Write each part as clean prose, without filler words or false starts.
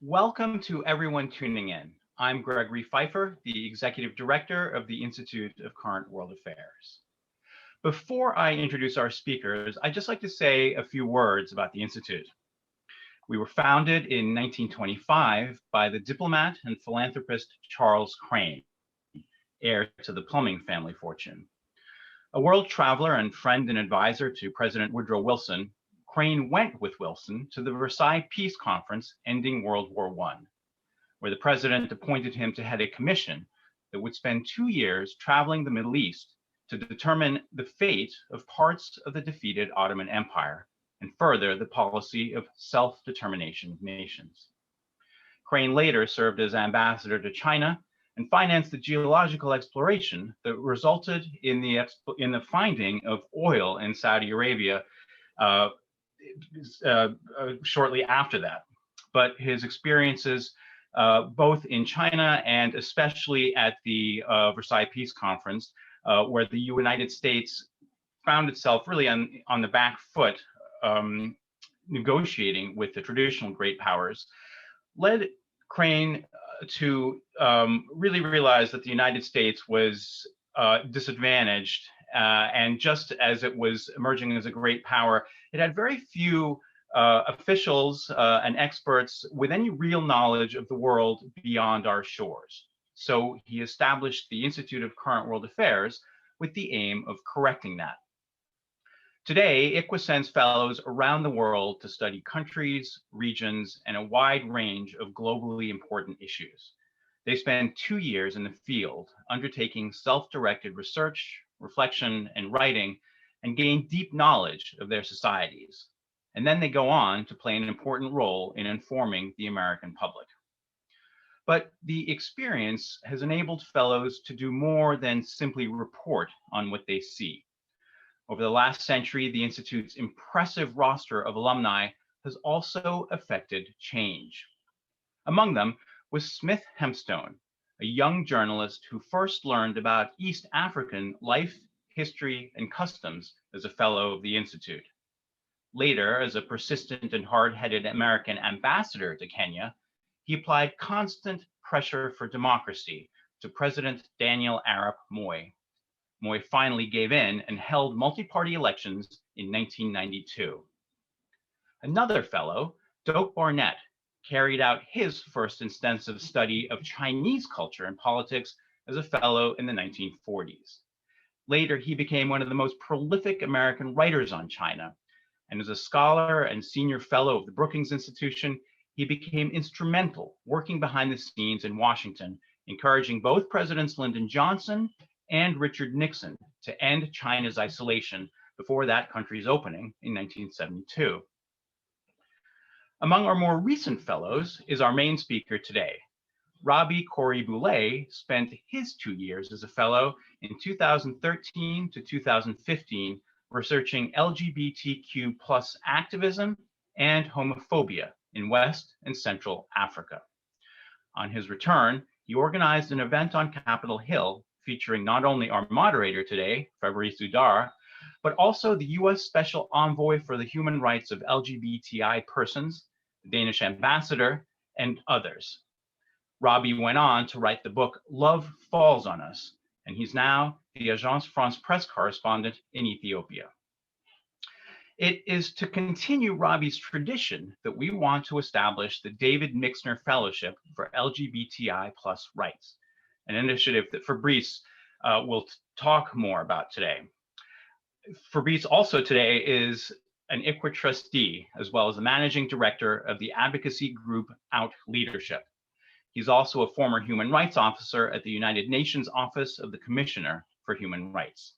Welcome to everyone tuning in. I'm Gregory Pfeiffer, the Executive Director of the Institute of Current World Affairs. Before I introduce our speakers, I'd just like to say a few words about the Institute. We were founded in 1925 by the diplomat and philanthropist Charles Crane, heir to the plumbing family fortune. A world traveler and friend and advisor to President Woodrow Wilson, Crane went with Wilson to the Versailles Peace Conference ending World War I, where the president appointed him to head a commission that would spend 2 years traveling the Middle East to determine the fate of parts of the defeated Ottoman Empire and further the policy of self-determination of nations. Crane later served as ambassador to China and financed the geological exploration that resulted in the finding of oil in Saudi Arabia shortly after that. But his experiences both in China and especially at the Versailles Peace Conference, where the United States found itself really on the back foot negotiating with the traditional great powers, led Crane to really realize that the United States was disadvantaged, and just as it was emerging as a great power, it had very few officials and experts with any real knowledge of the world beyond our shores. So he established the Institute of Current World Affairs with the aim of correcting that. Today, ICWA sends fellows around the world to study countries, regions, and a wide range of globally important issues. They spend 2 years in the field, undertaking self-directed research, reflection, and writing, and gain deep knowledge of their societies. And then they go on to play an important role in informing the American public. But the experience has enabled fellows to do more than simply report on what they see. Over the last century, the Institute's impressive roster of alumni has also affected change. Among them was Smith Hempstone, a young journalist who first learned about East African life, history, and customs as a fellow of the Institute. Later, as a persistent and hard-headed American ambassador to Kenya, he applied constant pressure for democracy to President Daniel Arap Moi. Moi finally gave in and held multi-party elections in 1992. Another fellow, Doak Barnett, carried out his first extensive study of Chinese culture and politics as a fellow in the 1940s. Later, he became one of the most prolific American writers on China, and as a scholar and senior fellow of the Brookings Institution, he became instrumental working behind the scenes in Washington, encouraging both Presidents Lyndon Johnson and Richard Nixon to end China's isolation before that country's opening in 1972. Among our more recent fellows is our main speaker today. Robbie Corey-Boulet spent his 2 years as a fellow in 2013 to 2015 researching LGBTQ plus activism and homophobia in West and Central Africa. On his return, he organized an event on Capitol Hill featuring not only our moderator today, Fabrice Houdart, but also the US Special Envoy for the Human Rights of LGBTI persons, the Danish ambassador, and others. Robbie went on to write the book Love Falls on Us, and he's now the Agence France press correspondent in Ethiopia. It is to continue Robbie's tradition that we want to establish the David Mixner Fellowship for LGBTI plus rights, an initiative that Fabrice will talk more about today. Fabrice also today is an ICWA trustee, as well as the managing director of the advocacy group Out Leadership. He's also a former human rights officer at the United Nations Office of the Commissioner for Human Rights.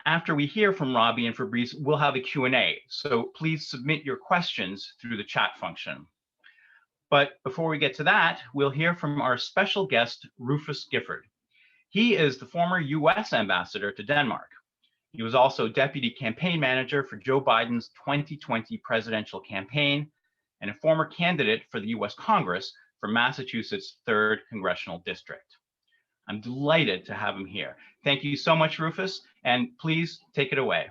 After we hear from Robbie and Fabrice, we'll have a Q&A, so please submit your questions through the chat function. But before we get to that, we'll hear from our special guest, Rufus Gifford. He is the former US ambassador to Denmark. He was also deputy campaign manager for Joe Biden's 2020 presidential campaign and a former candidate for the US Congress for Massachusetts' 3rd Congressional District. I'm delighted to have him here. Thank you so much, Rufus, and please take it away.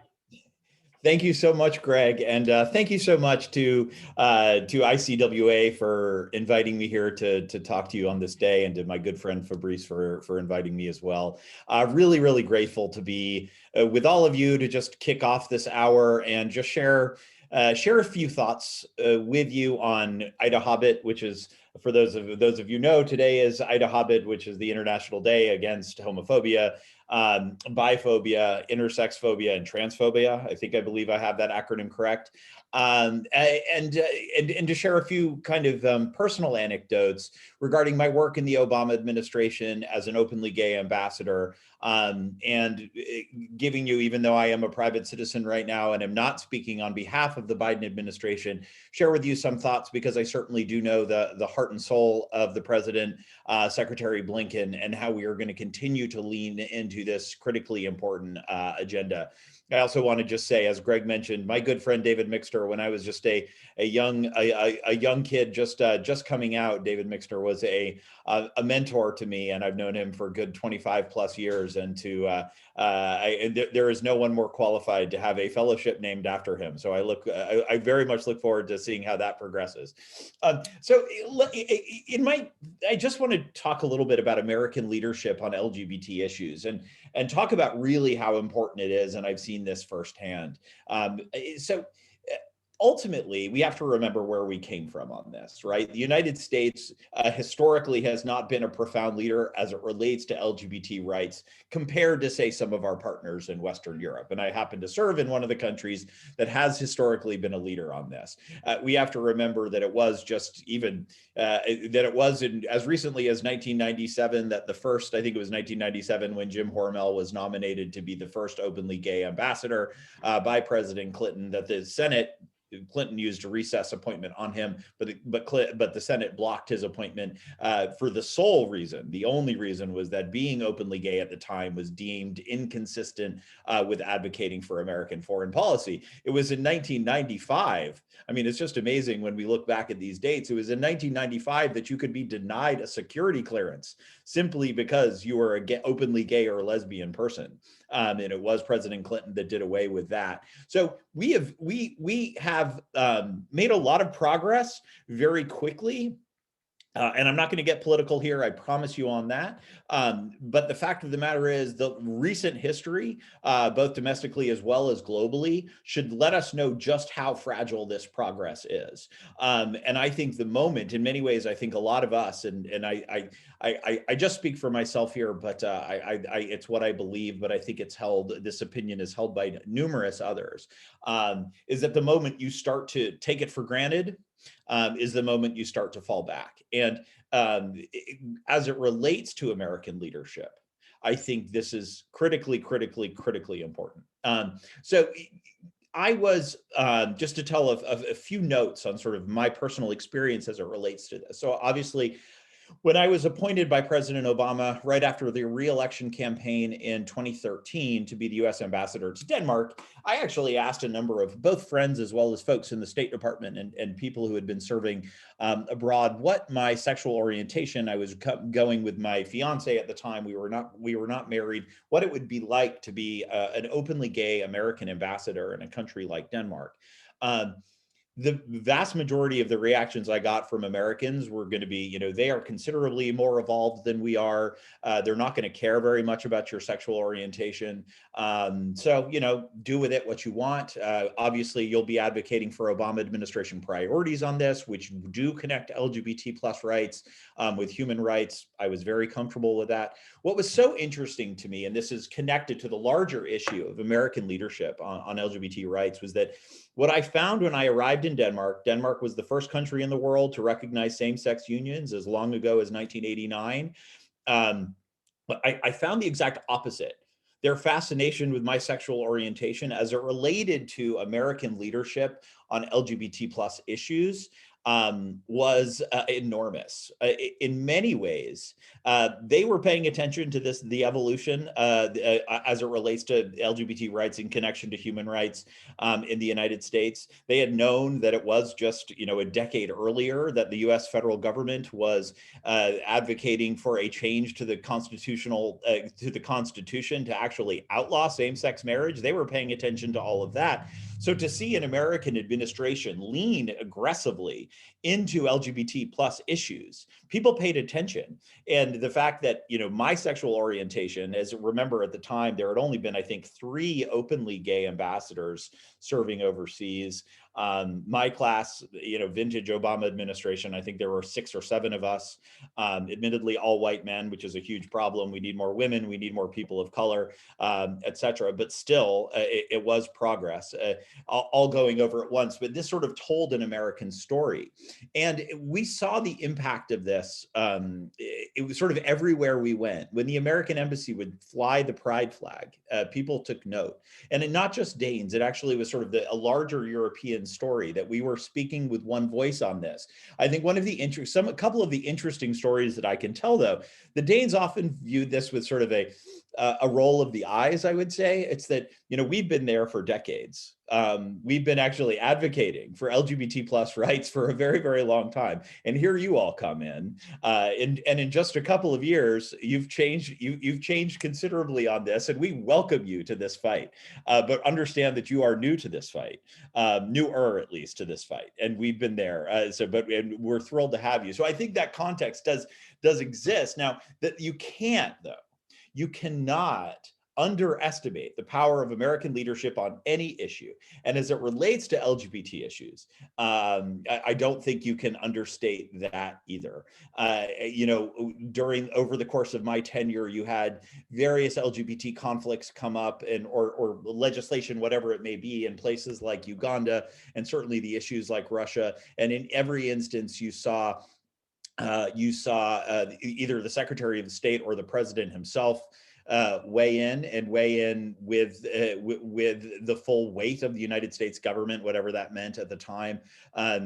Thank you so much, Greg, and thank you so much to ICWA for inviting me here to talk to you on this day, and to my good friend Fabrice for inviting me as well. Really, really grateful to be with all of you to just kick off this hour and just share a few thoughts with you on Ida Hobbit, which is, for those of you know, today is Ida Hobbit, which is the International Day Against Homophobia, biphobia, intersex phobia, and transphobia. I believe I have that acronym correct. And to share a few kind of personal anecdotes regarding my work in the Obama administration as an openly gay ambassador, and giving you, even though I am a private citizen right now and am not speaking on behalf of the Biden administration, share with you some thoughts, because I certainly do know the heart and soul of the president, Secretary Blinken, and how we are going to continue to lean into this critically important agenda. I also want to just say, as Greg mentioned, my good friend David Mixter, when I was just a young kid just coming out, David Mixter was a mentor to me, and I've known him for a good 25 plus years. And there is no one more qualified to have a fellowship named after him. So I very much look forward to seeing how that progresses. I just want to talk a little bit about American leadership on LGBT issues, and talk about really how important it is. And I've seen this firsthand. Ultimately, we have to remember where we came from on this, right? The United States historically has not been a profound leader as it relates to LGBT rights compared to, say, some of our partners in Western Europe. And I happen to serve in one of the countries that has historically been a leader on this. We have to remember that it was just even, that it was as recently as 1997, that the first, I think it was 1997, when Jim Hormel was nominated to be the first openly gay ambassador by President Clinton, that the Senate, Clinton used a recess appointment on him, but the Senate blocked his appointment for the sole reason, the only reason, was that being openly gay at the time was deemed inconsistent with advocating for American foreign policy. It was in 1995. I mean, it's just amazing when we look back at these dates. It was in 1995 that you could be denied a security clearance simply because you were a openly gay or lesbian person. And it was President Clinton that did away with that. So we have made a lot of progress very quickly. And I'm not going to get political here, I promise you on that. But the fact of the matter is, the recent history, both domestically as well as globally, should let us know just how fragile this progress is. And I think the moment, in many ways, I think a lot of us, and I just speak for myself here, but it's what I believe, but I think this opinion is held by numerous others, is that the moment you start to take it for granted, is the moment you start to fall back. And as it relates to American leadership, I think this is critically important. So I was, just to tell a few notes on sort of my personal experience as it relates to this. So obviously, when I was appointed by President Obama right after the re-election campaign in 2013 to be the U.S. ambassador to Denmark, I actually asked a number of both friends as well as folks in the State Department and people who had been serving abroad what my sexual orientation. I was going with my fiance at the time. We were not married. What it would be like to be an openly gay American ambassador in a country like Denmark. The vast majority of the reactions I got from Americans were going to be, they are considerably more evolved than we are. They're not going to care very much about your sexual orientation. So, do with it what you want. Obviously, you'll be advocating for Obama administration priorities on this, which do connect LGBT plus rights with human rights. I was very comfortable with that. What was so interesting to me, and this is connected to the larger issue of American leadership on LGBT rights, was that what I found when I arrived in Denmark was the first country in the world to recognize same-sex unions as long ago as 1989. But I found the exact opposite. Their fascination with my sexual orientation as it related to American leadership on LGBT plus issues was enormous. In many ways, they were paying attention to the evolution as it relates to LGBT rights in connection to human rights in the United States. They had known that it was just, a decade earlier that the U.S. federal government was advocating for a change to the Constitution to actually outlaw same-sex marriage. They were paying attention to all of that. So to see an American administration lean aggressively into LGBT plus issues, people paid attention. And the fact that, my sexual orientation, as remember at the time, there had only been, I think, 3 openly gay ambassadors serving overseas. My class, vintage Obama administration, I think there were 6 or 7 of us, admittedly all white men, which is a huge problem. We need more women, we need more people of color, et cetera. But still, it was progress, all going over at once. But this sort of told an American story. And we saw the impact of this. It was sort of everywhere we went. When the American embassy would fly the pride flag, people took note. And not just Danes, it actually was sort of a larger European story that we were speaking with one voice on this. I think a couple of the interesting stories that I can tell, though, the Danes often viewed this with sort of a roll of the eyes, I would say. It's that, we've been there for decades. We've been actually advocating for LGBT plus rights for a very, very long time. And here you all come in, and in just a couple of years, you've changed considerably on this, and we welcome you to this fight. But understand that you are new to this fight, newer at least to this fight, and we've been there. And we're thrilled to have you. So I think that context does exist. Now, that you cannot underestimate the power of American leadership on any issue. And as it relates to LGBT issues, I don't think you can understate that either. Over the course of my tenure, you had various LGBT conflicts come up or legislation, whatever it may be, in places like Uganda, and certainly the issues like Russia. And in every instance, you saw either the Secretary of State or the President himself weigh in with the full weight of the United States government, whatever that meant at the time. I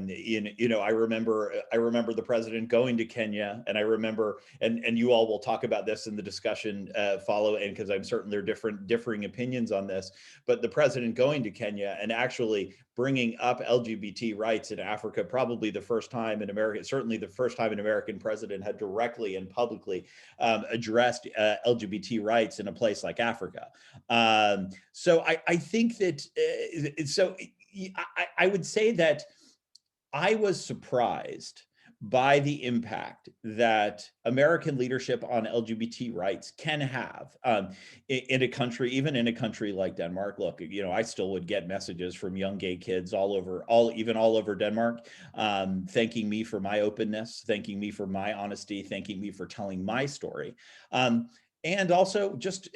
remember the president going to Kenya, and I remember, and you all will talk about this in the discussion following, because I'm certain there are differing opinions on this, but the president going to Kenya and actually bringing up LGBT rights in Africa, probably the first time in America, certainly the first time an American president had directly and publicly addressed LGBT rights in a place like Africa. So I think that, I would say that I was surprised by the impact that American leadership on LGBT rights can have in a country, even in a country like Denmark. Look, I still would get messages from young gay kids all over Denmark, thanking me for my openness, thanking me for my honesty, thanking me for telling my story. And also just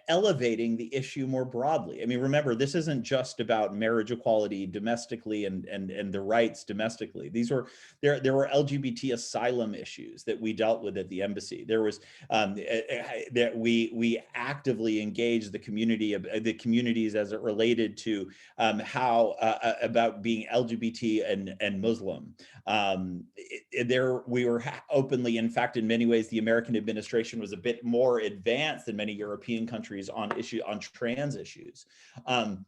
elevating the issue more broadly. I mean, remember, this isn't just about marriage equality domestically and the rights domestically. There were LGBT asylum issues that we dealt with at the embassy. There was that we actively engaged the communities as it related to how about being LGBT and Muslim. We were openly, in fact, in many ways, the American administration was a bit more advanced than many European countries on trans issues. And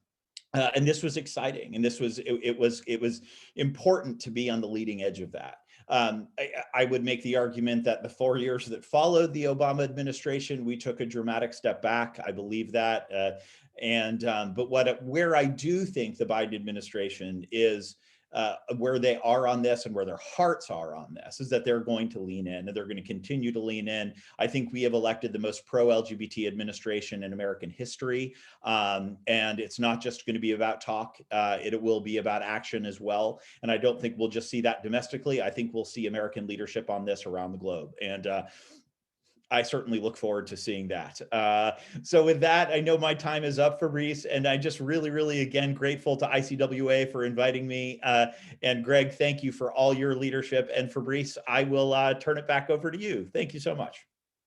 this was exciting, and it was important to be on the leading edge of that. I would make the argument that the 4 years that followed the Obama administration, we took a dramatic step back. I believe that. But where I do think the Biden administration is where they are on this and where their hearts are on this is that they're going to lean in, and they're going to continue to lean in. I think we have elected the most pro-LGBT administration in American history. And it's not just going to be about talk. It will be about action as well. And I don't think we'll just see that domestically. I think we'll see American leadership on this around the globe. And I certainly look forward to seeing that. So with that, I know my time is up, Fabrice, and I'm just really, really, again, grateful to ICWA for inviting me. And Greg, thank you for all your leadership. And Fabrice, I will turn it back over to you. Thank you so much.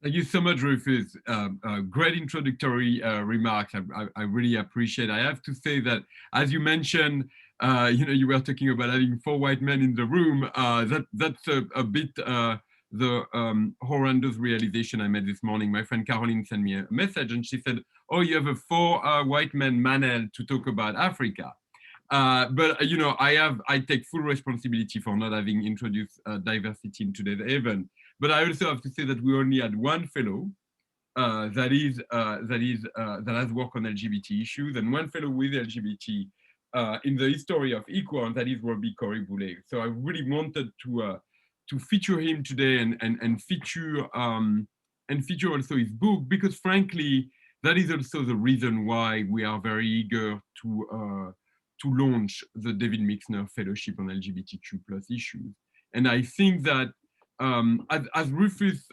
Thank you so much, Rufus. Great introductory remarks. I really appreciate it. I have to say that, as you mentioned, You were talking about having 4 white men in the room. That's a bit the horrendous realization I made this morning. My friend Caroline sent me a message and she said, oh, you have a 4 white men manel to talk about Africa. But I take full responsibility for not having introduced diversity in today's event. But I also have to say that we only had 1 fellow that has worked on LGBT issues, and 1 fellow with LGBT in the history of equal, and that is Robbie Corey-Boulet. So I really wanted to feature him today and feature also his book, because frankly, that is also the reason why we are very eager to launch the David Mixner Fellowship on LGBTQ+ issues. And I think that, as Rufus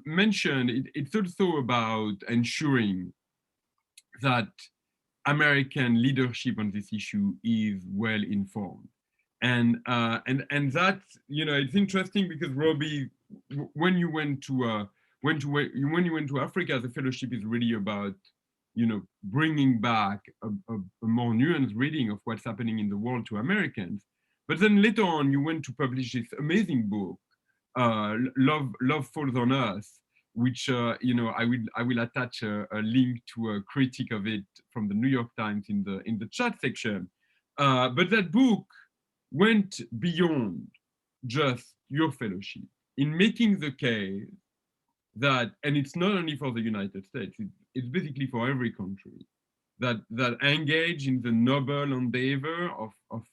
mentioned, it's also about ensuring that American leadership on this issue is well informed. And that, it's interesting because Robbie, when you went to Africa, the fellowship is really about bringing back a more nuanced reading of what's happening in the world to Americans. But then later on, you went to publish this amazing book, Love Falls on Us, which I will attach a link to a critique of it from the New York Times in the chat section. But that book went beyond just your fellowship in making the case that, and it's not only for the United States, it's basically for every country, that engage in the noble endeavor of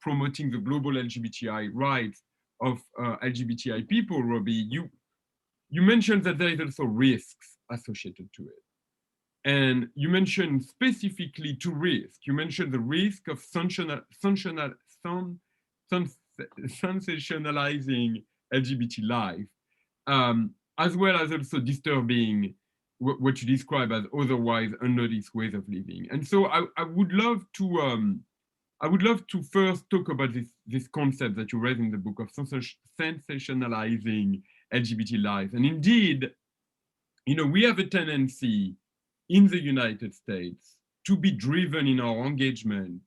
promoting the global LGBTI rights of LGBTI people. Robbie, you mentioned that there is also risks associated to it. And you mentioned specifically 2 risks. You mentioned the risk of sensationalizing LGBT life, as well as also disturbing what you describe as otherwise unnoticed ways of living. And so I would love to first talk about this concept that you raise in the book of sensationalizing LGBT life. And indeed, we have a tendency in the United States to be driven in our engagement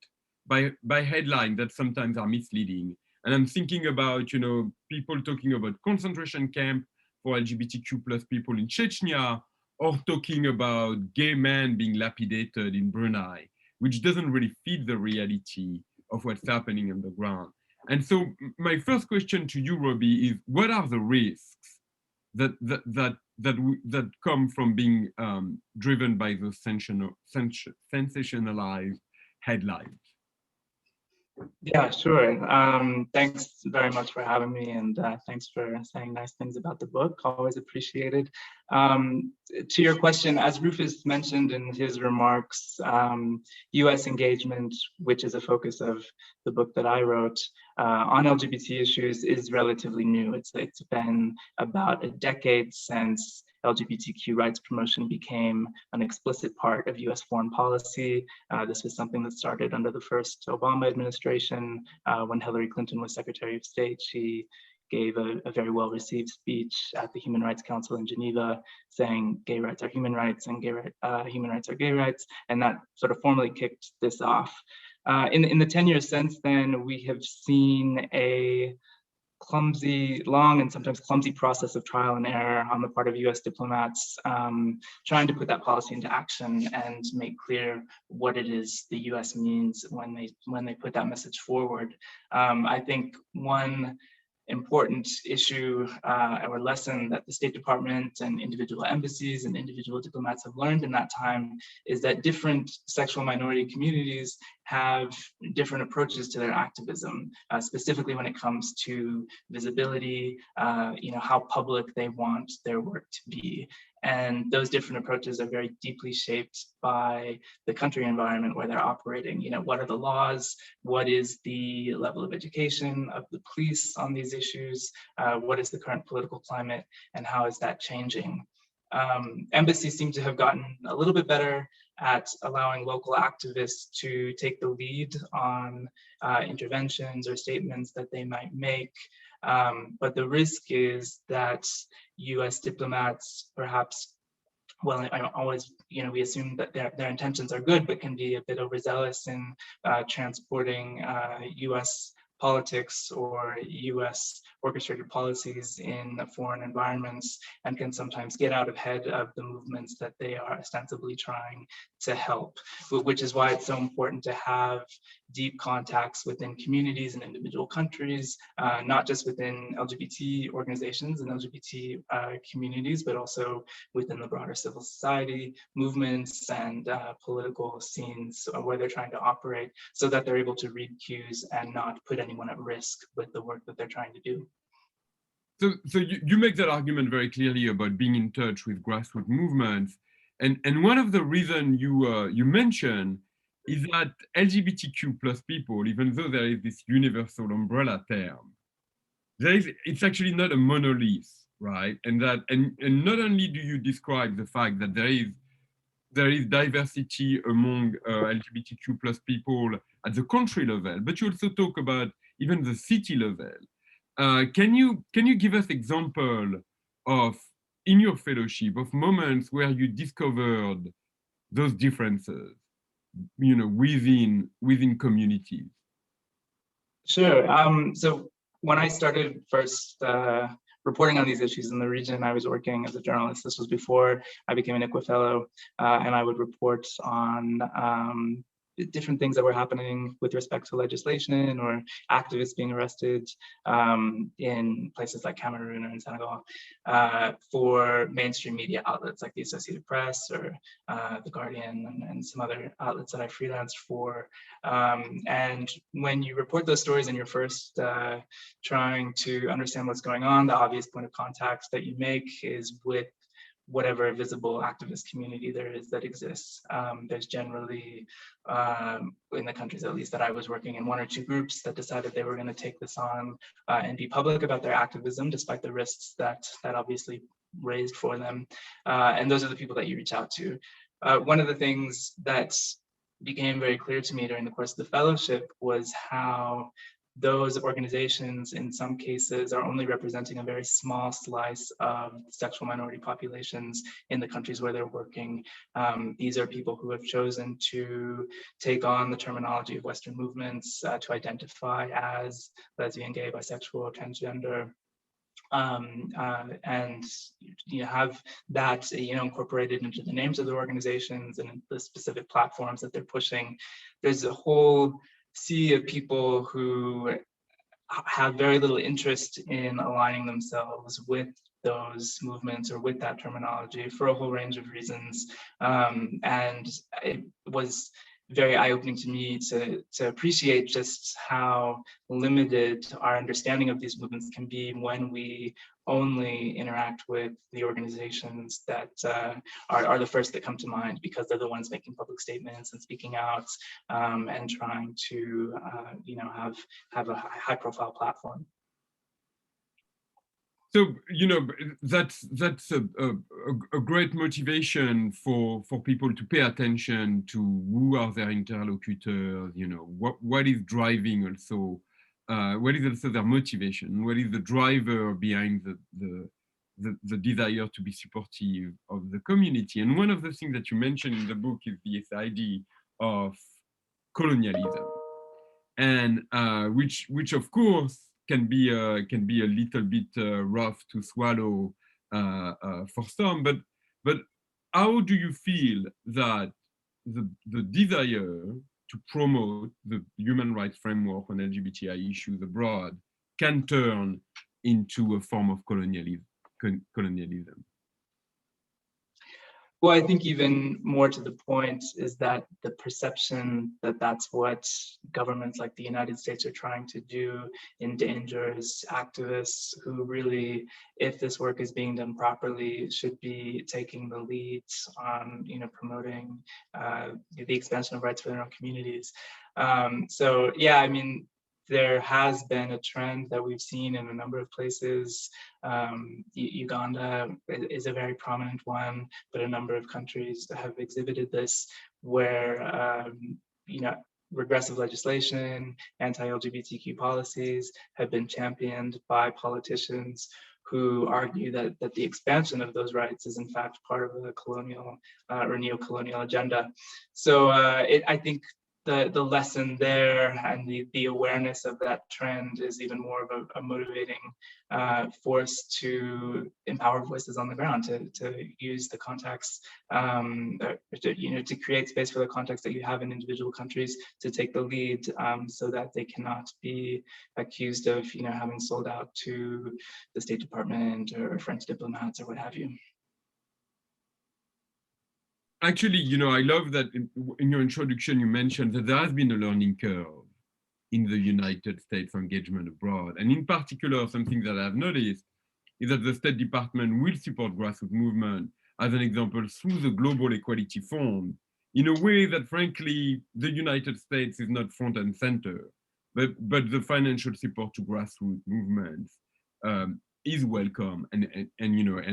by headlines that sometimes are misleading. And I'm thinking about, people talking about concentration camp for LGBTQ+ people in Chechnya, or talking about gay men being lapidated in Brunei, which doesn't really fit the reality of what's happening on the ground. And so my first question to you, Robbie, is what are the risks that come from being driven by those sensationalized headlines? Yeah, sure. Thanks very much for having me, and thanks for saying nice things about the book. Always appreciated. To your question, as Rufus mentioned in his remarks, US engagement, which is a focus of the book that I wrote on LGBT issues, is relatively new. It's been about a decade since LGBTQ rights promotion became an explicit part of US foreign policy. This was something that started under the first Obama administration. When Hillary Clinton was Secretary of State, she gave a very well-received speech at the Human Rights Council in Geneva saying gay rights are human rights and human rights are gay rights. And that sort of formally kicked this off. In the 10 years since then, we have seen a long and sometimes clumsy process of trial and error on the part of US diplomats trying to put that policy into action and make clear what it is the US means when they put that message forward. I think one important issue or lesson that the State Department and individual embassies and individual diplomats have learned in that time is that different sexual minority communities have different approaches to their activism, specifically when it comes to visibility, how public they want their work to be. And those different approaches are very deeply shaped by the country environment where they're operating. What are the laws? What is the level of education of the police on these issues? What is the current political climate? And how is that changing? Embassies seem to have gotten a little bit better at allowing local activists to take the lead on interventions or statements that they might make. But the risk is that US diplomats perhaps well, I always, we assume that their intentions are good, but can be a bit overzealous in transporting U.S. politics or U.S. orchestrated policies in foreign environments, and can sometimes get out ahead of the movements that they are ostensibly trying to help, which is why it's so important to have deep contacts within communities and individual countries, not just within LGBT organizations and LGBT communities, but also within the broader civil society movements and political scenes where they're trying to operate, so that they're able to read cues and not put anyone at risk with the work that they're trying to do. So you make that argument very clearly about being in touch with grassroots movements, and one of the reasons you mention is that LGBTQ plus people, even though there is this universal umbrella term, it's actually not a monolith, right? And not only do you describe the fact that there is diversity among LGBTQ plus people at the country level, but you also talk about even the city level. Can you give us example of, in your fellowship, of moments where you discovered those differences, within communities? Sure. So when I started first reporting on these issues in the region, I was working as a journalist. This was before I became an ICWA fellow, and I would report on different things that were happening with respect to legislation or activists being arrested in places like Cameroon or in Senegal for mainstream media outlets like the Associated Press or The Guardian and some other outlets that I freelanced for. And when you report those stories and you're first trying to understand what's going on, the obvious point of contact that you make is with whatever visible activist community there is that exists. There's generally, in the countries at least that I was working in, one or two groups that decided they were going to take this on and be public about their activism, despite the risks that obviously raised for them. And those are the people that you reach out to. One of the things that became very clear to me during the course of the fellowship was how those organizations in some cases are only representing a very small slice of sexual minority populations in the countries where they're working. These are people who have chosen to take on the terminology of Western movements, to identify as lesbian, gay, bisexual, transgender, and have that incorporated into the names of their organizations and the specific platforms that they're pushing. There's a whole sea of people who have very little interest in aligning themselves with those movements or with that terminology for a whole range of reasons. And it was very eye-opening to me to appreciate just how limited our understanding of these movements can be when we only interact with the organizations that are the first that come to mind, because they're the ones making public statements and speaking out and trying to have a high-profile platform. So that's a great motivation for people to pay attention to who are their interlocutors. What is driving also, what is also their motivation? What is the driver behind the desire to be supportive of the community? And one of the things that you mentioned in the book is this idea of colonialism, and which of course can be a little bit rough to swallow for some, but how do you feel that the desire to promote the human rights framework on LGBTI issues abroad can turn into a form of colonialism? Well, I think even more to the point is that the perception that that's what governments like the United States are trying to do endangers activists who really, if this work is being done properly, should be taking the lead on promoting the expansion of rights for their own communities. So yeah, I mean, there has been a trend that we've seen in a number of places. Uganda is a very prominent one, but a number of countries have exhibited this, where regressive legislation, anti-LGBTQ policies have been championed by politicians who argue that the expansion of those rights is in fact part of the colonial or neo-colonial agenda. So I think the lesson there and the awareness of that trend is even more of a motivating force to empower voices on the ground, to use the context, to create space for the context that you have in individual countries to take the lead, so that they cannot be accused of having sold out to the State Department or French diplomats or what have you. Actually, I love that in your introduction, you mentioned that there has been a learning curve in the United States engagement abroad. And in particular, something that I've noticed is that the State Department will support grassroots movement, as an example, through the Global Equality Fund, in a way that, frankly, the United States is not front and center, but the financial support to grassroots movements is welcome and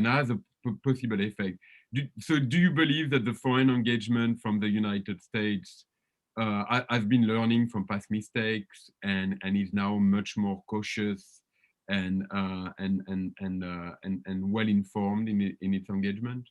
has a possible effect. So do you believe that the foreign engagement from the United States has been learning from past mistakes and is now much more cautious and well informed in its engagement?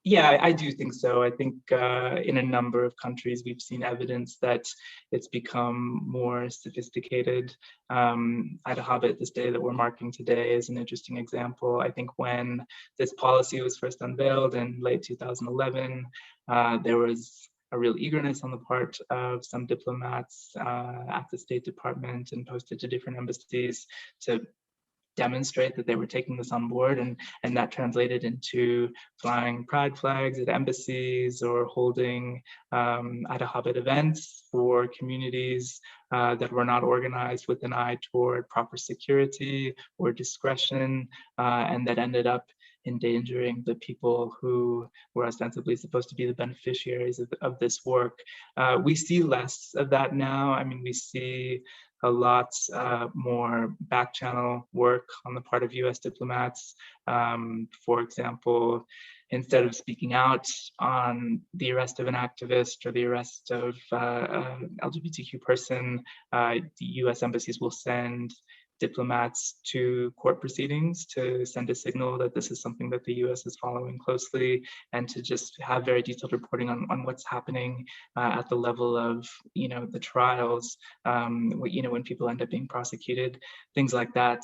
Yeah, I do think so. I think in a number of countries, we've seen evidence that it's become more sophisticated. Ida Hobbit, this day that we're marking today, is an interesting example. I think when this policy was first unveiled in late 2011, there was a real eagerness on the part of some diplomats at the State Department and posted to different embassies to demonstrate that they were taking this on board, and that translated into flying pride flags at embassies or holding Ida Hobbit events for communities that were not organized with an eye toward proper security or discretion, and that ended up endangering the people who were ostensibly supposed to be the beneficiaries of this work. We see less of that now. I mean, we see a lot more back channel work on the part of US diplomats. For example, instead of speaking out on the arrest of an activist or the arrest of an LGBTQ person, the US embassies will send diplomats to court proceedings to send a signal that this is something that the US is following closely, and to just have very detailed reporting on what's happening at the level of the trials, when people end up being prosecuted, things like that,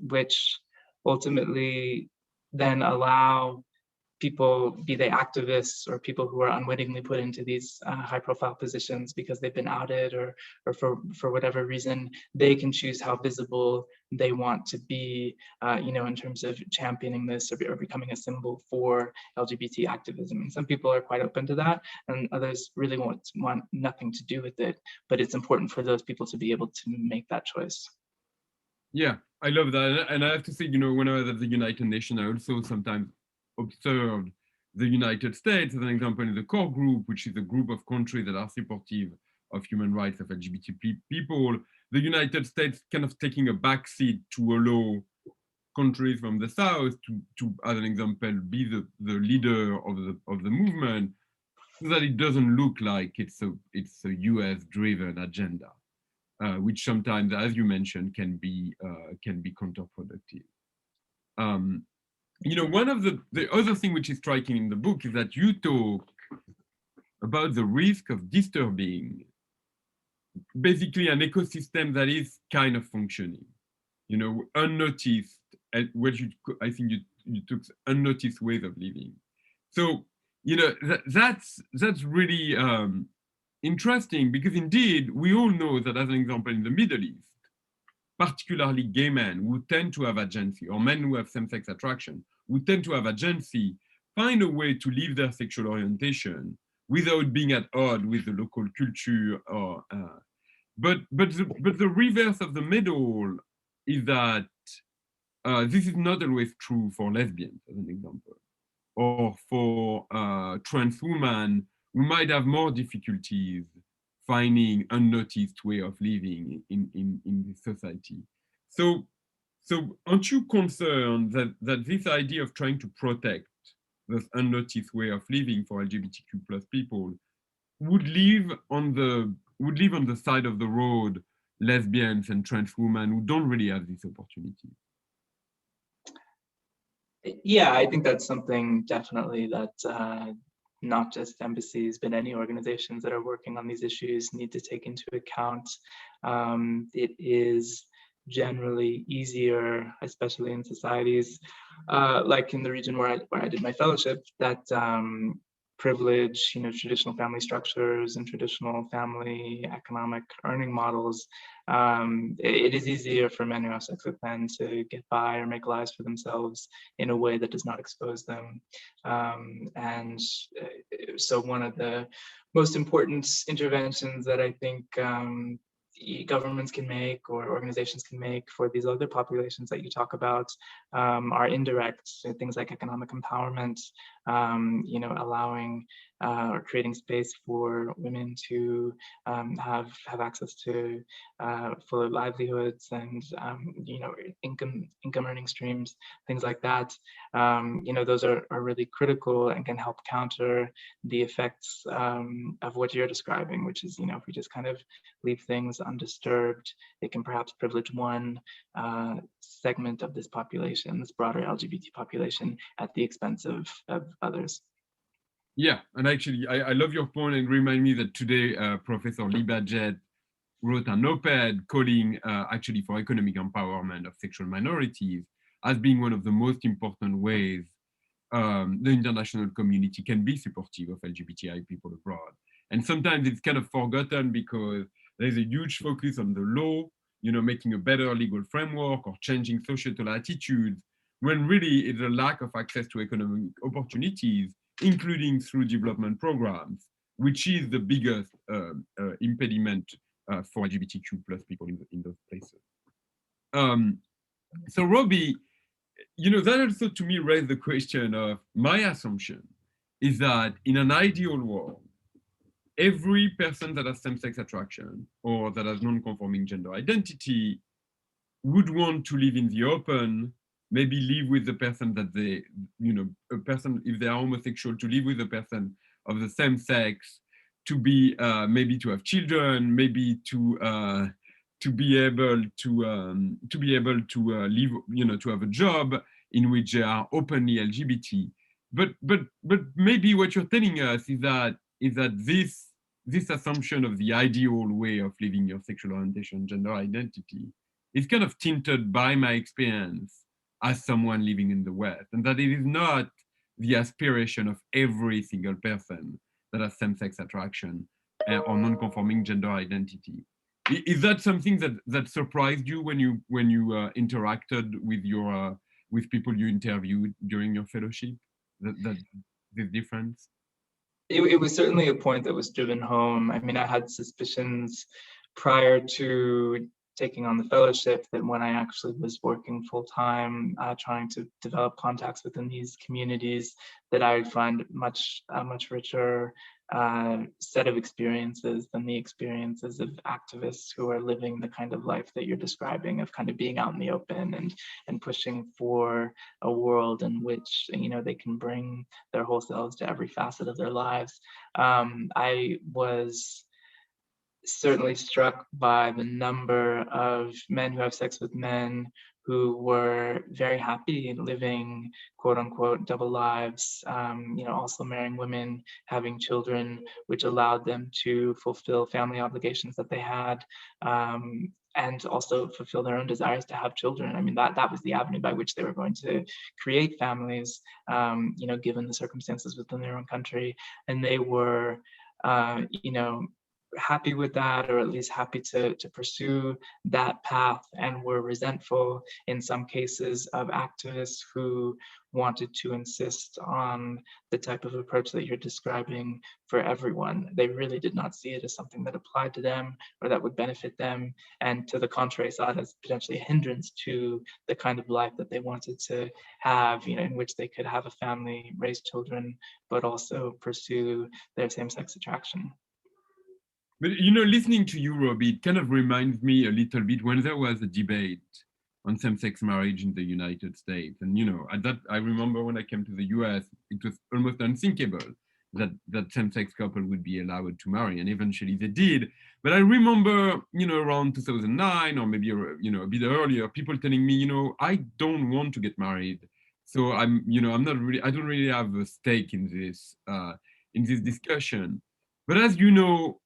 which ultimately then allow people, be they activists or people who are unwittingly put into these high-profile positions because they've been outed or for whatever reason, they can choose how visible they want to be, in terms of championing this or becoming a symbol for LGBT activism. And some people are quite open to that, and others really want nothing to do with it. But it's important for those people to be able to make that choice. Yeah, I love that. And I have to say, when I was at the United Nations, I also sometimes observed the United States as an example in the core group, which is a group of countries that are supportive of human rights of LGBT people. The United States kind of taking a backseat to allow countries from the South to as an example, be the leader of the movement, so that it doesn't look like it's a US-driven agenda, which sometimes, as you mentioned, can be counterproductive. One of the other thing which is striking in the book is that you talk about the risk of disturbing basically an ecosystem that is kind of functioning, unnoticed, I think you took unnoticed ways of living. So, that's really interesting, because indeed, we all know that, as an example, in the Middle East, particularly gay men who tend to have agency, or men who have same-sex attraction, who tend to have agency, find a way to live their sexual orientation without being at odds with the local culture. But the reverse of the medal is that this is not always true for lesbians, as an example, or for trans women who might have more difficulties finding unnoticed way of living in this society. So aren't you concerned that this idea of trying to protect this unnoticed way of living for LGBTQ plus people would leave on the side of the road lesbians and trans women who don't really have this opportunity? Yeah, I think that's something definitely that not just embassies, but any organizations that are working on these issues need to take into account. It is generally easier, especially in societies like in the region where I did my fellowship, that privilege, traditional family structures and traditional family economic earning models, it is easier for men who have sex with men to get by or make lives for themselves in a way that does not expose them. And so one of the most important interventions that I think governments can make or organizations can make for these other populations that you talk about are indirect. So things like economic empowerment, allowing or creating space for women to have access to fuller livelihoods and income earning streams, things like that. Those are really critical and can help counter the effects of what you're describing, which is, if we just kind of leave things undisturbed, it can perhaps privilege one segment of this population, this broader LGBT population, at the expense of others. Yeah, and actually, I love your point, and remind me that today Professor Lee Badgett wrote an op-ed calling actually for economic empowerment of sexual minorities as being one of the most important ways the international community can be supportive of LGBTI people abroad. And sometimes it's kind of forgotten because there's a huge focus on the law, making a better legal framework or changing societal attitudes, when really it's a lack of access to economic opportunities, including through development programs, which is the biggest impediment for LGBTQ plus people in those places. So Robbie, that also to me raised the question of my assumption is that in an ideal world, every person that has same-sex attraction or that has non-conforming gender identity would want to live in the open, maybe live with the person that they, a person, if they are homosexual, to live with a person of the same sex, to be, maybe to have children, maybe to be able to live, to have a job in which they are openly LGBT. But maybe what you're telling us is that this assumption of the ideal way of living your sexual orientation, gender identity, is kind of tinted by my experience as someone living in the West, and that it is not the aspiration of every single person that has same-sex attraction or non-conforming gender identity. Is that something that surprised you when you interacted with people you interviewed during your fellowship? That the difference? It was certainly a point that was driven home. I mean, I had suspicions prior to taking on the fellowship that when I actually was working full time, trying to develop contacts within these communities, that I would find a much richer set of experiences than the experiences of activists who are living the kind of life that you're describing, of kind of being out in the open and pushing for a world in which they can bring their whole selves to every facet of their lives. I was certainly struck by the number of men who have sex with men who were very happy living quote unquote double lives, also marrying women, having children, which allowed them to fulfill family obligations that they had, and also fulfill their own desires to have children. I mean, that was the avenue by which they were going to create families, given the circumstances within their own country. And they were, happy with that, or at least happy to pursue that path, and were resentful in some cases of activists who wanted to insist on the type of approach that you're describing for everyone. They really did not see it as something that applied to them or that would benefit them, and to the contrary, saw it as potentially a hindrance to the kind of life that they wanted to have, in which they could have a family, raise children, but also pursue their same-sex attraction. But listening to you, Robbie, it kind of reminds me a little bit when there was a debate on same-sex marriage in the United States. And at that, I remember when I came to the US, it was almost unthinkable that same-sex couple would be allowed to marry, and eventually they did. But I remember, around 2009 or maybe a bit earlier, people telling me, I don't want to get married So I don't really have a stake in this discussion. But as you know,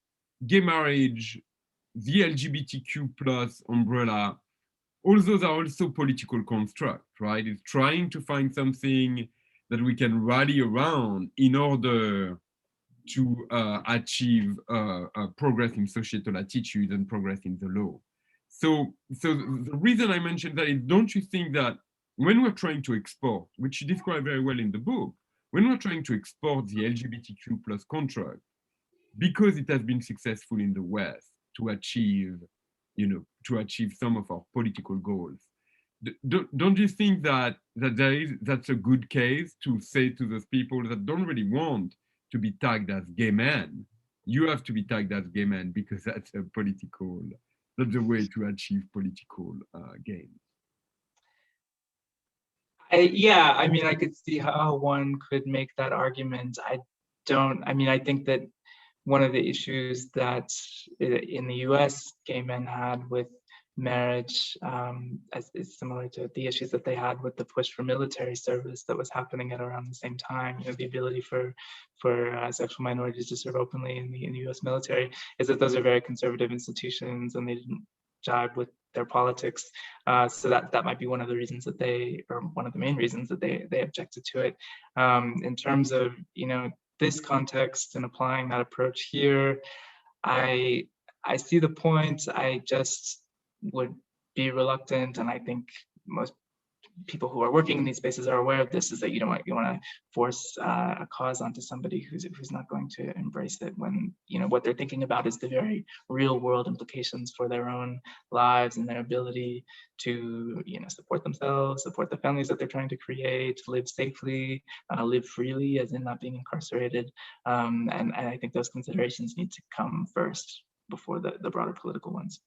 gay marriage, the LGBTQ plus umbrella, all those are also political constructs, right? It's trying to find something that we can rally around in order to achieve progress in societal attitudes and progress in the law. So the reason I mentioned that is, don't you think that when we're trying to export, which you describe very well in the book, when we're trying to export the LGBTQ plus contract, because it has been successful in the West to achieve some of our political goals, don't you think that that's a good case to say to those people that don't really want to be tagged as gay men, you have to be tagged as gay men because that's the way to achieve political gain? Yeah, I mean, I could see how one could make that argument. I think that one of the issues that in the US gay men had with marriage is similar to the issues that they had with the push for military service that was happening at around the same time. The ability for sexual minorities to serve openly in the US military is that those are very conservative institutions and they didn't jibe with their politics. So that might be one of the reasons that one of the main reasons that they objected to it. In terms of, this context and applying that approach here, I see the point. I just would be reluctant, and I think most people who are working in these spaces are aware of this, is that you want to force a cause onto somebody who's not going to embrace it, when what they're thinking about is the very real world implications for their own lives and their ability to support themselves, support the families that they're trying to create, live safely, live freely, as in not being incarcerated, and I think those considerations need to come first before the broader political ones.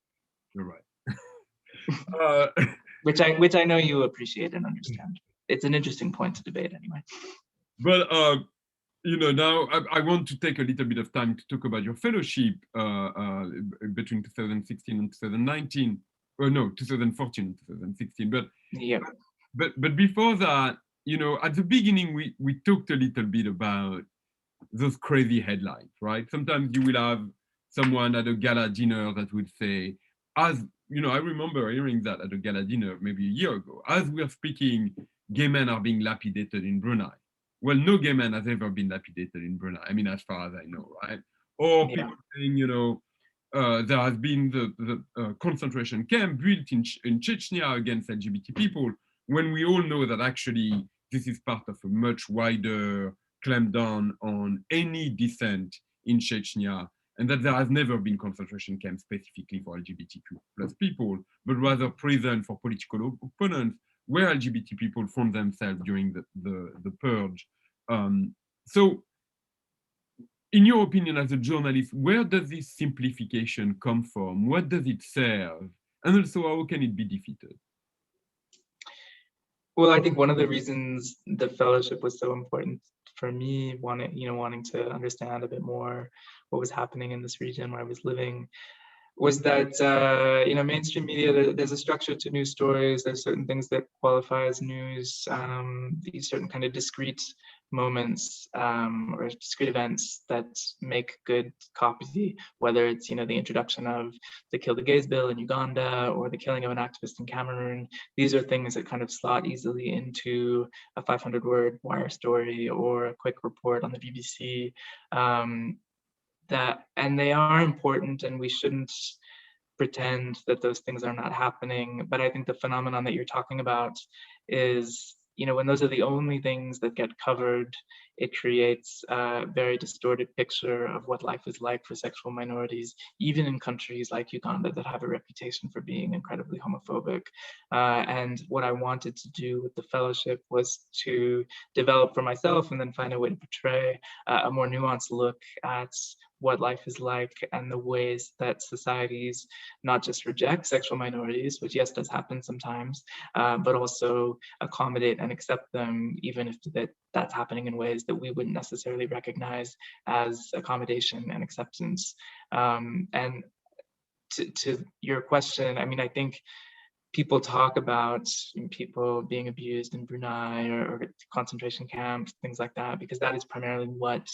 You're right. Which I know you appreciate and understand. It's an interesting point to debate anyway. But now I want to take a little bit of time to talk about your fellowship between 2016 and 2019. Or no, 2014 and 2016. But yeah. But before that, at the beginning we talked a little bit about those crazy headlines, right? Sometimes you will have someone at a gala dinner that would say, I remember hearing that at a gala dinner maybe a year ago. As we are speaking, gay men are being lapidated in Brunei. Well, no gay man has ever been lapidated in Brunei. I mean, as far as I know, right? Or people saying, there has been the concentration camp built in Chechnya against LGBT people, when we all know that actually this is part of a much wider clampdown on any dissent in Chechnya, and that there has never been concentration camps specifically for LGBTQ plus people, but rather prison for political opponents, where LGBT people found themselves during the purge. So, in your opinion as a journalist, where does this simplification come from? What does it serve? And also, how can it be defeated? Well, I think one of the reasons the fellowship was so important for me, wanting to understand a bit more what was happening in this region where I was living, was that mainstream media, there's a structure to news stories. There's certain things that qualify as news, these certain kind of discrete moments or discrete events that make good copy, whether it's the introduction of the Kill the Gays bill in Uganda or the killing of an activist in Cameroon. These are things that kind of slot easily into a 500-word wire story or a quick report on the BBC. And they are important, and we shouldn't pretend that those things are not happening. But I think the phenomenon that you're talking about is, when those are the only things that get covered, it creates a very distorted picture of what life is like for sexual minorities, even in countries like Uganda that have a reputation for being incredibly homophobic. And what I wanted to do with the fellowship was to develop for myself and then find a way to portray a more nuanced look at what life is like and the ways that societies not just reject sexual minorities, which yes, does happen sometimes, but also accommodate and accept them, even if that's happening in ways that we wouldn't necessarily recognize as accommodation and acceptance. And to your question, I mean, I think people talk about people being abused in Brunei or concentration camps, things like that, because that is primarily what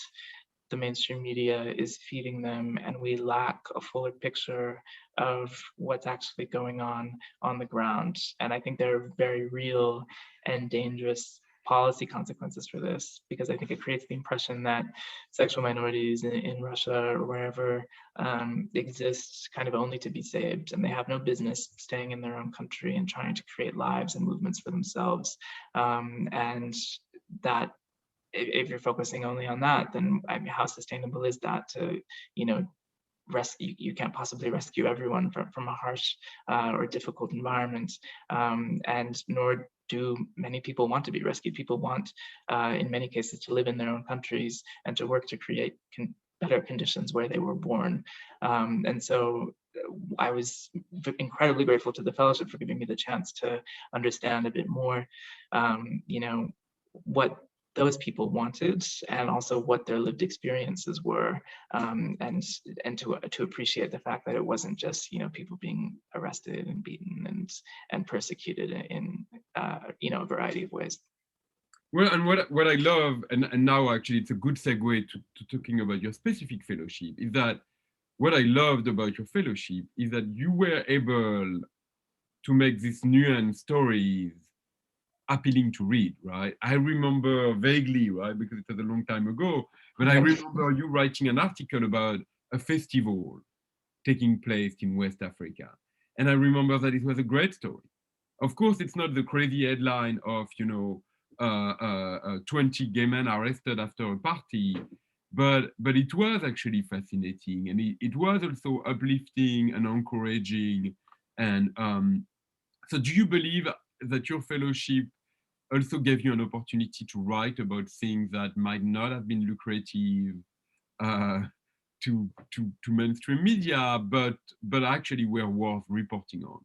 the mainstream media is feeding them, and we lack a fuller picture of what's actually going on the ground. And I think there are very real and dangerous policy consequences for this, because I think it creates the impression that sexual minorities in Russia or wherever exist kind of only to be saved, and they have no business staying in their own country and trying to create lives and movements for themselves. And that if you're focusing only on that, then I mean, how sustainable is that to, you know, you can't possibly rescue everyone from a harsh or difficult environment, and nor do many people want to be rescued. People want, in many cases, to live in their own countries and to work to create better conditions where they were born. And so I was incredibly grateful to the fellowship for giving me the chance to understand a bit more, you know, what those people wanted, and also what their lived experiences were, and to appreciate the fact that it wasn't just, you know, people being arrested and beaten and persecuted in you know, a variety of ways. Well, and what I love, and now actually it's a good segue to talking about your specific fellowship, is that what I loved about your fellowship is that you were able to make these nuanced stories appealing to read, right? I remember vaguely, right, because it was a long time ago, but I remember you writing an article about a festival taking place in West Africa. And I remember that it was a great story. Of course, it's not the crazy headline of, you know, 20 gay men arrested after a party, but it was actually fascinating, and it was also uplifting and encouraging. And so do you believe that your fellowship also gave you an opportunity to write about things that might not have been lucrative to mainstream media, but actually were worth reporting on?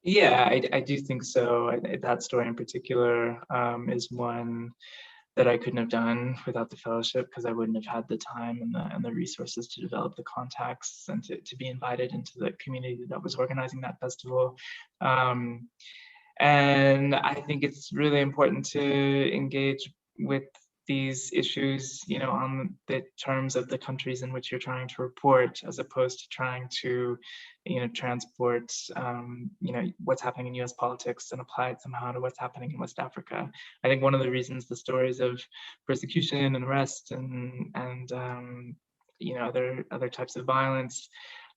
Yeah, I do think so. That story in particular is one that I couldn't have done without the fellowship, because I wouldn't have had the time and the resources to develop the contacts and to be invited into the community that was organizing that festival. And I think it's really important to engage with these issues, you know, on the terms of the countries in which you're trying to report, as opposed to trying to, you know, transport, you know, what's happening in U.S. politics and apply it somehow to what's happening in West Africa. I think one of the reasons the stories of persecution and arrest and you know, other types of violence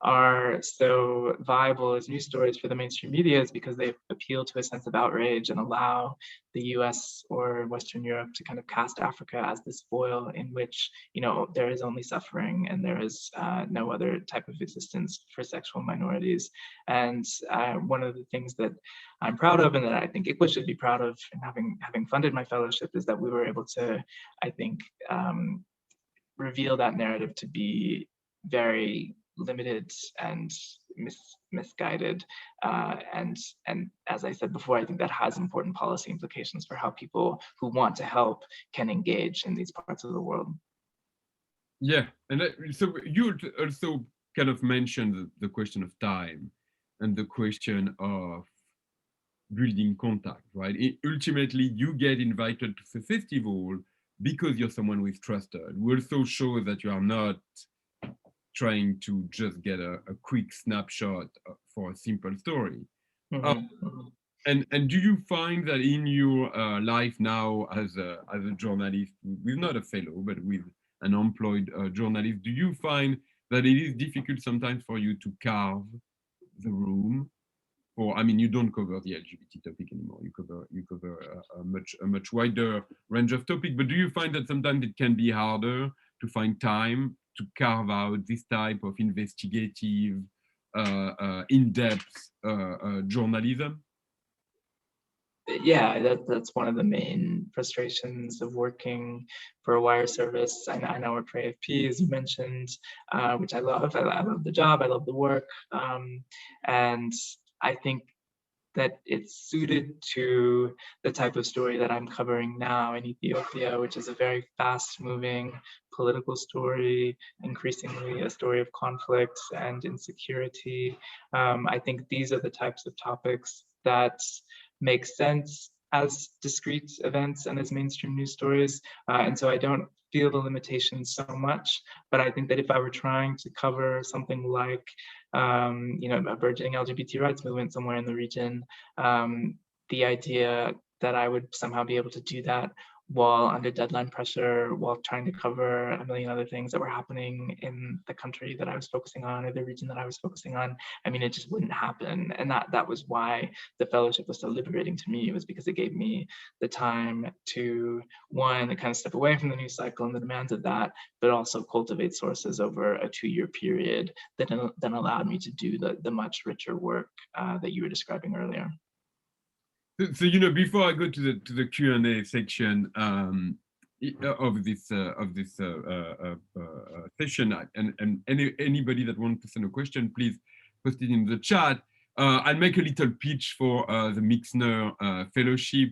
are so viable as news stories for the mainstream media is because they appeal to a sense of outrage and allow the US or Western Europe to kind of cast Africa as this foil in which, you know, there is only suffering and there is no other type of existence for sexual minorities. And one of the things that I'm proud of, and that I think ICWA should be proud of, in having funded my fellowship, is that we were able to, I think, reveal that narrative to be very limited and misguided, and as I said before, I think that has important policy implications for how people who want to help can engage in these parts of the world. Yeah, and so you also kind of mentioned the question of time and the question of building contact, right? Ultimately, you get invited to the festival because you're someone who is trusted. We also show that you are not trying to just get a quick snapshot for a simple story. And do you find that in your life now as a journalist, with not a fellow, but with an employed journalist, do you find that it is difficult sometimes for you to carve the room? Or, I mean, you don't cover the LGBT topic anymore. You cover a much wider range of topics. But do you find that sometimes it can be harder to find time to carve out this type of investigative, in-depth journalism? Yeah, that's one of the main frustrations of working for a wire service. I now work for AFP, as you mentioned, which I love. I love the job. I love the work, and I think that it's suited to the type of story that I'm covering now in Ethiopia, which is a very fast-moving political story, increasingly a story of conflict and insecurity. I think these are the types of topics that make sense as discrete events and as mainstream news stories. And so I don't feel the limitations so much, but I think that if I were trying to cover something like, a burgeoning LGBT rights movement somewhere in the region, the idea that I would somehow be able to do that while under deadline pressure, while trying to cover a million other things that were happening in the country that I was focusing on, or the region that I was focusing on, I mean, it just wouldn't happen. And that was why the fellowship was so liberating to me. It was because it gave me the time to, one, kind of step away from the news cycle and the demands of that, but also cultivate sources over a 2-year period that then allowed me to do the much richer work that you were describing earlier. So before I go to the Q&A section of this session, and anybody that wants to send a question, please post it in the chat. I'll make a little pitch for the Mixner Fellowship,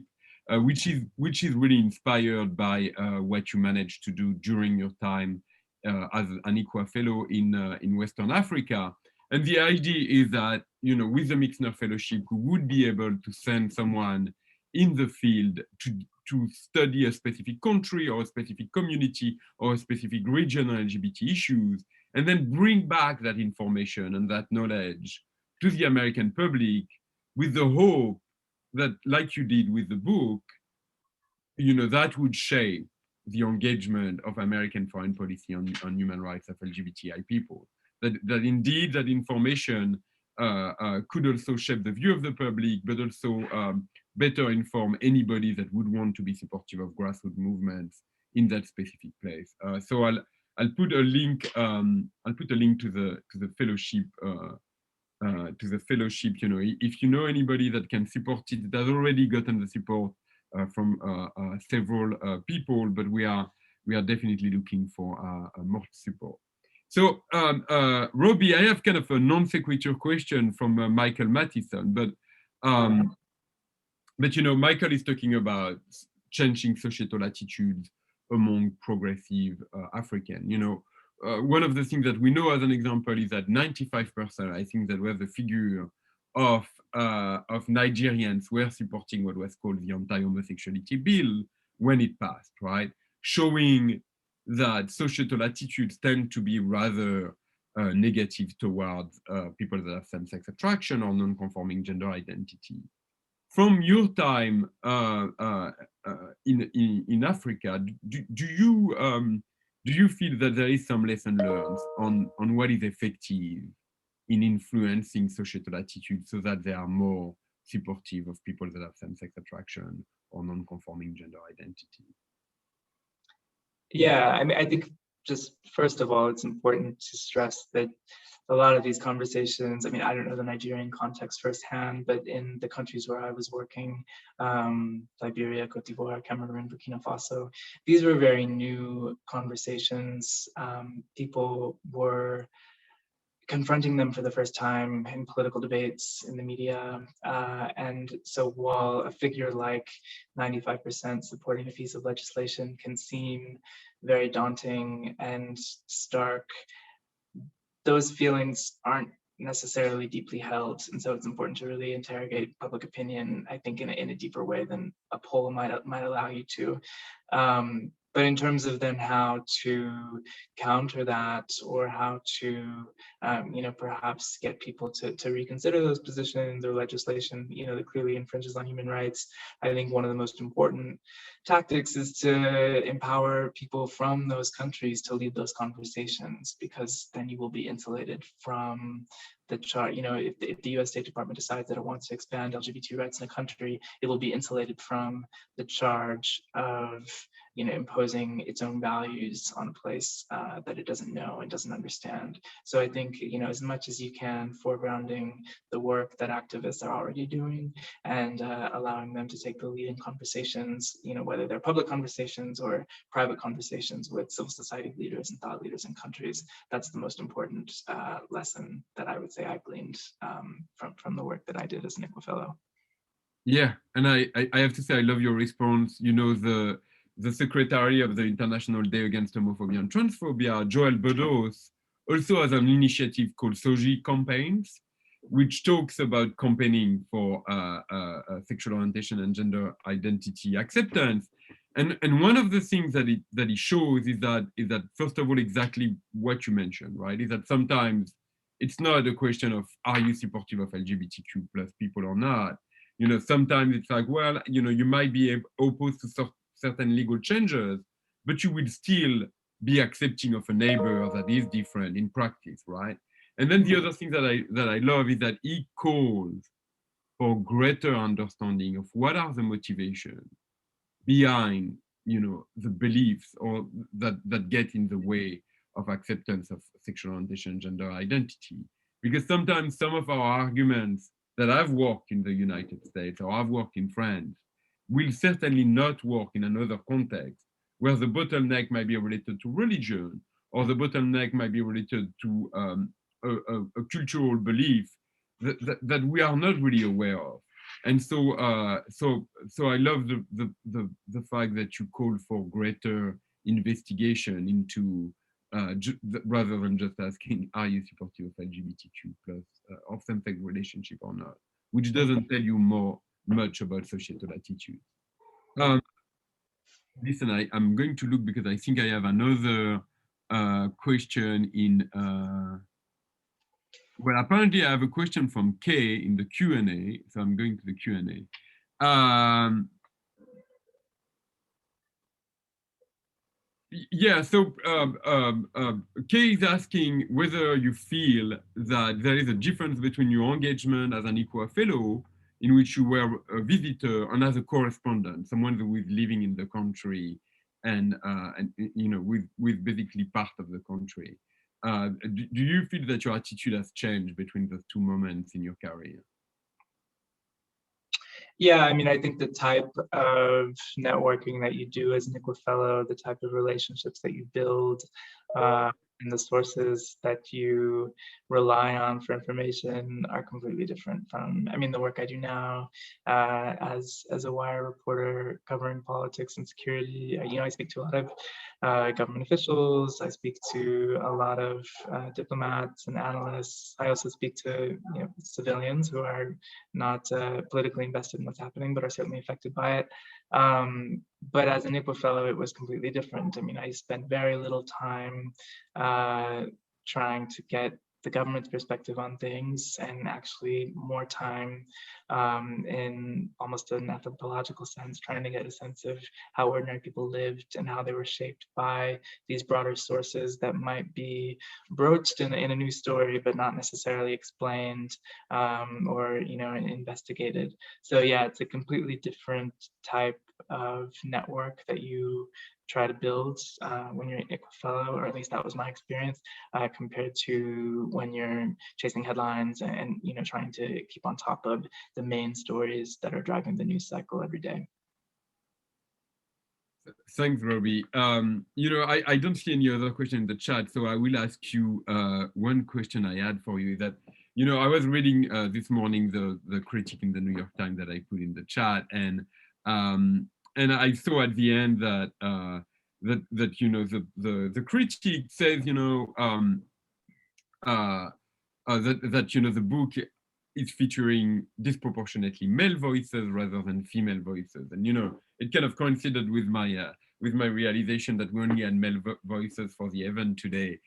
which is really inspired by what you managed to do during your time as an ICWA fellow in Western Africa. And the idea is that, with the Mixner Fellowship, we would be able to send someone in the field to study a specific country or a specific community or a specific region on LGBT issues, and then bring back that information and that knowledge to the American public with the hope that, like you did with the book, that would shape the engagement of American foreign policy on human rights of LGBTI people. That indeed that information could also shape the view of the public, but also better inform anybody that would want to be supportive of grassroots movements in that specific place. So I'll put a link. I'll put a link to the fellowship. If you know anybody that can support it, that has already gotten the support from several people, but we are definitely looking for more support. So, Robbie, I have kind of a non-sequitur question from Michael Mattison, but Michael is talking about changing societal attitudes among progressive African. One of the things that we know as an example is that 95%, I think that was the figure of Nigerians were supporting what was called the anti-homosexuality bill when it passed, right? Showing that societal attitudes tend to be rather negative towards people that have same-sex attraction or non-conforming gender identity. From your time in Africa, do you feel that there is some lesson learned on what is effective in influencing societal attitudes so that they are more supportive of people that have same-sex attraction or non-conforming gender identity? Yeah, I mean, I think just first of all, it's important to stress that a lot of these conversations, I mean, I don't know the Nigerian context firsthand, but in the countries where I was working, Liberia, Cote d'Ivoire, Cameroon, Burkina Faso, these were very new conversations. People were confronting them for the first time in political debates, in the media. And so while a figure like 95% supporting a piece of legislation can seem very daunting and stark, those feelings aren't necessarily deeply held. And so it's important to really interrogate public opinion, I think, in a deeper way than a poll might allow you to. But in terms of then how to counter that, or how to, perhaps get people to reconsider those positions or legislation, that clearly infringes on human rights, I think one of the most important tactics is to empower people from those countries to lead those conversations, because then you will be insulated from the charge. If the US State Department decides that it wants to expand LGBT rights in a country, it will be insulated from the charge of imposing its own values on a place that it doesn't know and doesn't understand. So I think, as much as you can, foregrounding the work that activists are already doing and allowing them to take the lead in conversations, whether they're public conversations or private conversations with civil society leaders and thought leaders in countries, that's the most important lesson that I would say I gleaned from the work that I did as an ICWA fellow. Yeah, and I have to say I love your response. You know, the secretary of the International Day Against Homophobia and Transphobia, Joel Bedos, also has an initiative called Soji Campaigns, which talks about campaigning for sexual orientation and gender identity acceptance. And one of the things that it shows is that first of all, exactly what you mentioned, right? Is that sometimes it's not a question of are you supportive of LGBTQ plus people or not. You know, sometimes it's like, well, you know, you might be opposed to certain legal changes, but you will still be accepting of a neighbor that is different in practice, right? And then the other thing that I love is that he calls for greater understanding of what are the motivations behind, you know, the beliefs or that get in the way of acceptance of sexual orientation and gender identity. Because sometimes some of our arguments that I've worked in the United States or I've worked in France will certainly not work in another context where the bottleneck might be related to religion or the bottleneck might be related to a cultural belief that we are not really aware of. And so I love the fact that you call for greater investigation into rather than just asking, are you supportive of LGBTQ plus of same-sex relationship or not, which doesn't tell you much about societal attitudes. Listen, I'm going to look because I think I have another question in. Well, apparently I have a question from Kay in the Q&A, so I'm going to the Q&A. Yeah, so Kay is asking whether you feel that there is a difference between your engagement as an ICWA fellow, in which you were a visitor, and as a correspondent, someone who is living in the country and you know, with basically part of the country. Do you feel that your attitude has changed between those two moments in your career? Yeah, I mean, I think the type of networking that you do as an ICWA fellow, the type of relationships that you build, and the sources that you rely on for information are completely different from, I mean, the work I do now as a wire reporter covering politics and security. You know, I speak to a lot of government officials. I speak to a lot of diplomats and analysts. I also speak to, you know, civilians who are not politically invested in what's happening, but are certainly affected by it. But as an ICWA fellow, it was completely different. I mean, I spent very little time trying to get the government's perspective on things, and actually more time in almost an anthropological sense, trying to get a sense of how ordinary people lived and how they were shaped by these broader sources that might be broached in a news story, but not necessarily explained or, you know, investigated. So yeah, it's a completely different type of network that you try to build when you're an ICWA fellow, or at least that was my experience, compared to when you're chasing headlines and, you know, trying to keep on top of the main stories that are driving the news cycle every day. Thanks, Robbie. You know, I don't see any other question in the chat, so I will ask you one question I had for you. That, you know, I was reading this morning the critique in the New York Times that I put in the chat, and I saw at the end that that you know, the critique says, you know, that you know, the book is featuring disproportionately male voices rather than female voices, and you know, it kind of coincided with my realization that we only had male voices for the event today,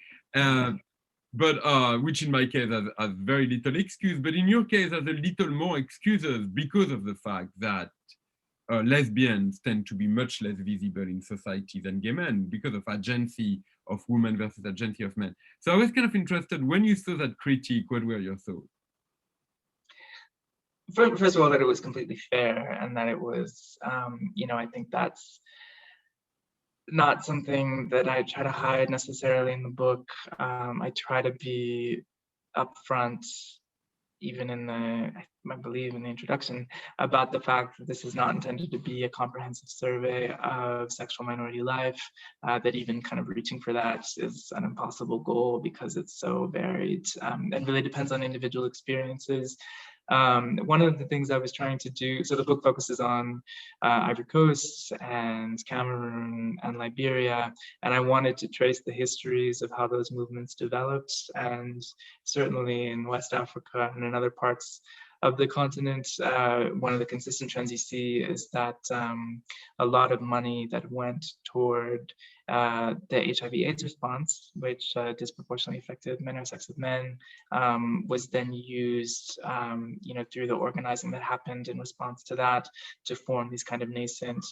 but which in my case has very little excuse, but in your case has a little more excuses because of the fact that lesbians tend to be much less visible in society than gay men because of agency of women versus agency of men. So I was kind of interested, when you saw that critique, what were your thoughts? First of all, that it was completely fair, and that it was, you know, I think that's not something that I try to hide necessarily in the book. I try to be upfront even in I believe in the introduction, about the fact that this is not intended to be a comprehensive survey of sexual minority life, that even kind of reaching for that is an impossible goal because it's so varied and really depends on individual experiences. One of the things I was trying to do, so the book focuses on Ivory Coast and Cameroon and Liberia, and I wanted to trace the histories of how those movements developed, and certainly in West Africa and in other parts of the continent, one of the consistent trends you see is that a lot of money that went toward the HIV/AIDS response, which disproportionately affected men who have sex with men, was then used, through the organizing that happened in response to that, to form these kind of nascent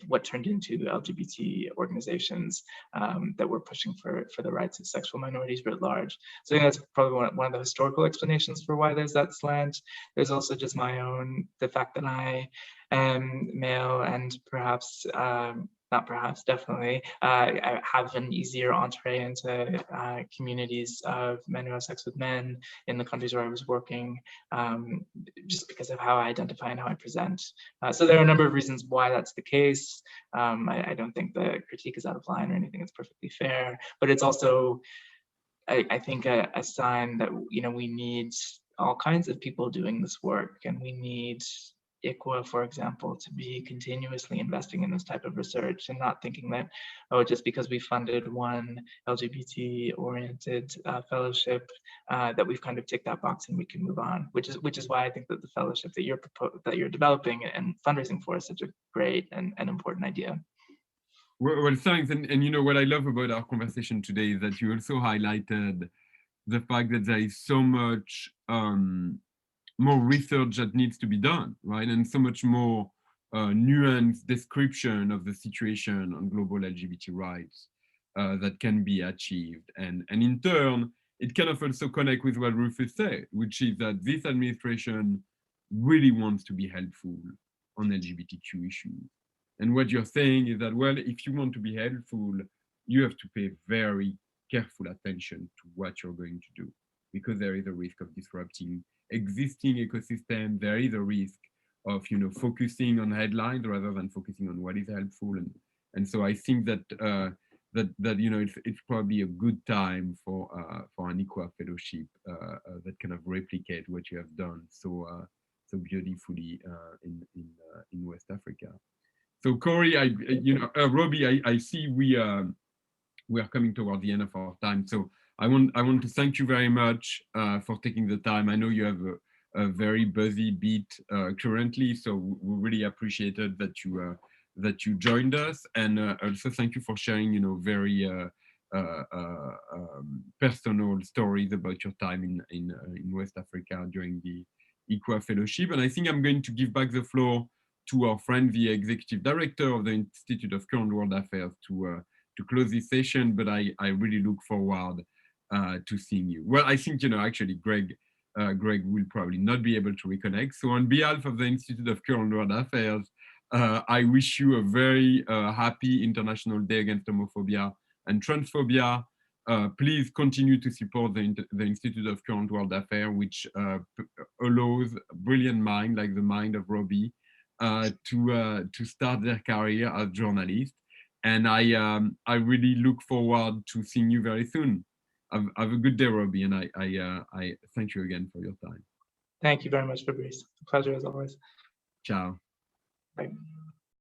what turned into LGBT organizations that were pushing for the rights of sexual minorities writ large. So I think that's probably one of the historical explanations for why there's that slant. There's also just the fact that I am male and perhaps, not perhaps, definitely, I have an easier entree into communities of men who have sex with men in the countries where I was working, just because of how I identify and how I present. So there are a number of reasons why that's the case. I don't think the critique is out of line or anything. It's perfectly fair, but it's also, I think, a sign that we need all kinds of people doing this work, and we need ICWA, for example, to be continuously investing in this type of research and not thinking that, oh, just because we funded one LGBT-oriented fellowship, that we've kind of ticked that box and we can move on. Which is why I think that the fellowship that you're developing and fundraising for is such a great and important idea. Well, thanks. And what I love about our conversation today is that you also highlighted the fact that there is so much more research that needs to be done, right? And so much more nuanced description of the situation on global LGBT rights that can be achieved. And in turn, it kind of also connect with what Rufus said, which is that this administration really wants to be helpful on LGBTQ issues. And what you're saying is that, well, if you want to be helpful, you have to pay very careful attention to what you're going to do, because there is a risk of disrupting existing ecosystem. There is a risk of focusing on headlines rather than focusing on what is helpful. And so I think that it's probably a good time for an ICWA fellowship that kind of replicate what you have done so beautifully in West Africa. So Corey, Robbie, I see we are coming toward the end of our time. So I want to thank you very much for taking the time. I know you have a very busy beat currently, so we really appreciated that you joined us, and also thank you for sharing very personal stories about your time in West Africa during the ICWA fellowship. And I think I'm going to give back the floor to our friend, the executive director of the Institute of Current World Affairs, to close this session. But I really look forward to seeing you. Well, I think actually Greg will probably not be able to reconnect. So on behalf of the Institute of Current World Affairs, I wish you a very happy International Day Against Homophobia and Transphobia. Please continue to support the Institute of Current World Affairs, which allows brilliant minds like the mind of Robbie to start their career as journalists. And I really look forward to seeing you very soon. Have a good day, Robbie, and I thank you again for your time. Thank you very much, Fabrice. A pleasure as always. Ciao. Bye.